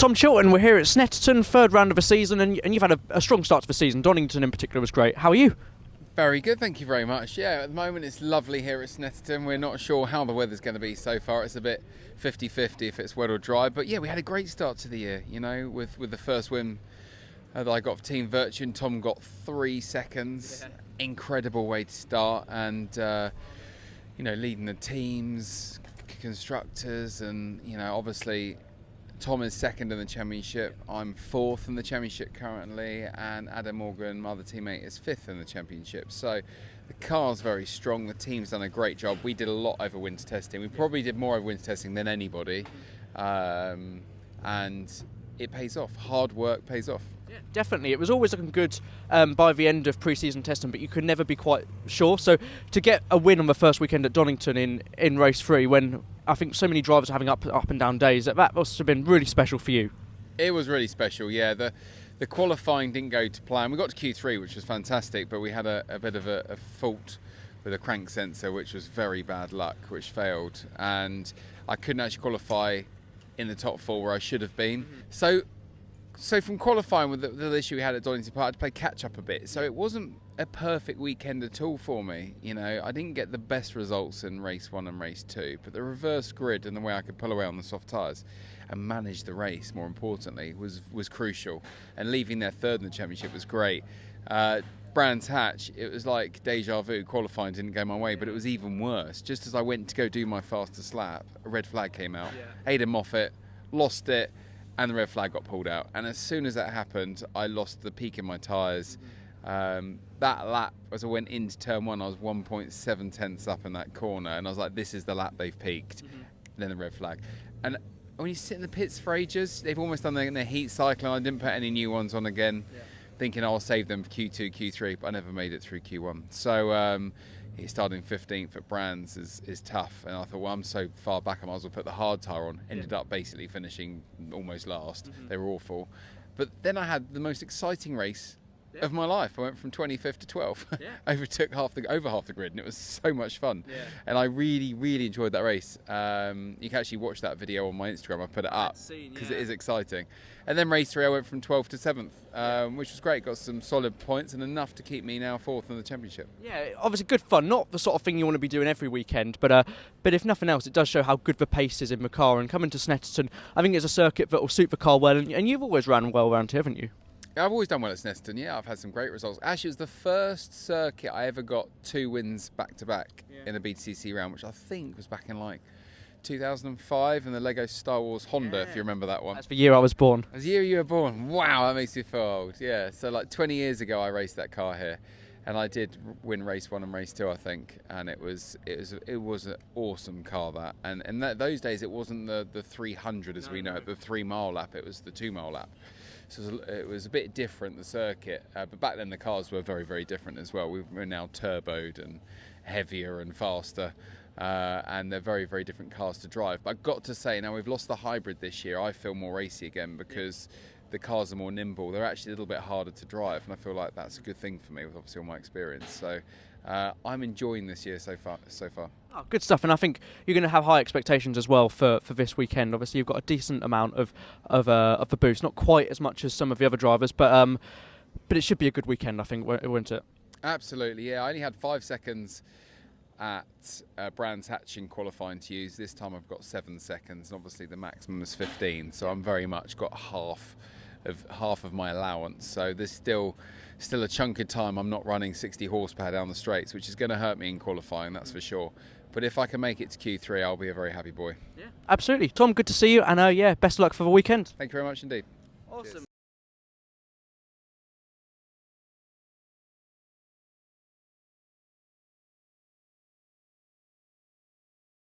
Tom Chilton, we're here at Snetterton, third round of the season, and you've had a strong start to the season. Donington in particular was great. How are you? Very good, thank you very much. Yeah, at the moment it's lovely here at Snetterton. We're not sure how the weather's going to be so far. It's a bit 50-50 if it's wet or dry. But yeah, we had a great start to the year, you know, with the first win that I got for Team Virtue, and Tom got 3 seconds. Yeah. Incredible way to start, and you know, leading the teams, constructors, and you know, obviously Tom is second in the championship. I'm fourth in the championship currently, and Adam Morgan, my other teammate, is fifth in the championship. So the car's very strong. The team's done a great job. We did a lot over winter testing. We probably did more over winter testing than anybody, and it pays off. Hard work pays off. Yeah, definitely. It was always looking good by the end of pre-season testing, but you could never be quite sure. So to get a win on the first weekend at Donington in race 3, when I think so many drivers are having up and down days, that must have been really special for you. It was really special, yeah. The qualifying didn't go to plan. We got to Q3, which was fantastic, but we had a bit of a fault with a crank sensor, which was very bad luck, which failed. And I couldn't actually qualify in the top 4 where I should have been. So from qualifying with the issue we had at Donington Park, I had to play catch up a bit. So it wasn't a perfect weekend at all for me. You know, I didn't get the best results in race 1 and race 2, but the reverse grid and the way I could pull away on the soft tyres and manage the race, more importantly, was crucial. And leaving there third in the championship was great. Brands Hatch, it was like deja vu. Qualifying didn't go my way, but it was even worse. Just as I went to go do my fastest lap, a red flag came out. Yeah. Aidan Moffat lost it, and the red flag got pulled out. And as soon as that happened, I lost the peak in my tyres. That lap, as I went into turn 1, I was 1.7 tenths up in that corner, and I was like, this is the lap they've peaked. Then the red flag. And when you sit in the pits for ages, they've almost done their heat cycle, and I didn't put any new ones on again, thinking I'll save them for Q2, Q3, but I never made it through Q1. So starting 15th at Brands is tough, and I thought, well, I'm so far back, I might as well put the hard tyre on. Ended up basically finishing almost last. They were awful. But then I had the most exciting race of my life. I went from 25th to 12th. Overtook over half the grid, and it was so much fun. And I really, really enjoyed that race. You can actually watch that video on my Instagram. I put it up because it is exciting. And then race 3, I went from 12th to 7th, which was great. Got some solid points and enough to keep me now 4th in the championship. Yeah, obviously good fun. Not the sort of thing you want to be doing every weekend, but if nothing else, it does show how good the pace is in the car. And coming to Snetterton, I think it's a circuit that will suit the car well. And you've always ran well around here, haven't you? I've always done well at Snetterton, yeah. I've had some great results. Actually, it was the first circuit I ever got 2 wins back-to-back in a BTCC round, which I think was back in like 2005 in the Lego Star Wars Honda, if you remember that one. That's the year I was born. That's the year you were born. Wow, that makes me feel old. Yeah, so like 20 years ago I raced that car here, and I did win race 1 and race 2, I think, and it was an awesome car, that. And in those days it wasn't the 300 as we know it, the 3-mile lap, it was the 2-mile lap. So it was a bit different, the circuit, but back then the cars were very, very different as well. We're now turboed and heavier and faster, and they're very, very different cars to drive. But I've got to say, now we've lost the hybrid this year, I feel more racy again because the cars are more nimble. They're actually a little bit harder to drive, and I feel like that's a good thing for me with obviously all my experience. So I'm enjoying this year so far. Oh, good stuff, and I think you're going to have high expectations as well for this weekend. Obviously, you've got a decent amount of the boost, not quite as much as some of the other drivers, but it should be a good weekend, I think, won't it? Absolutely, yeah. I only had 5 seconds at Brands Hatch in qualifying to use. This time I've got 7 seconds, and obviously the maximum is 15, so I'm very much got half of my allowance. So there's still a chunk of time I'm not running 60 horsepower down the straights, which is going to hurt me in qualifying, that's for sure. But if I can make it to Q3, I'll be a very happy boy. Yeah, absolutely. Tom, good to see you, and best of luck for the weekend. Thank you very much indeed. Awesome. Cheers.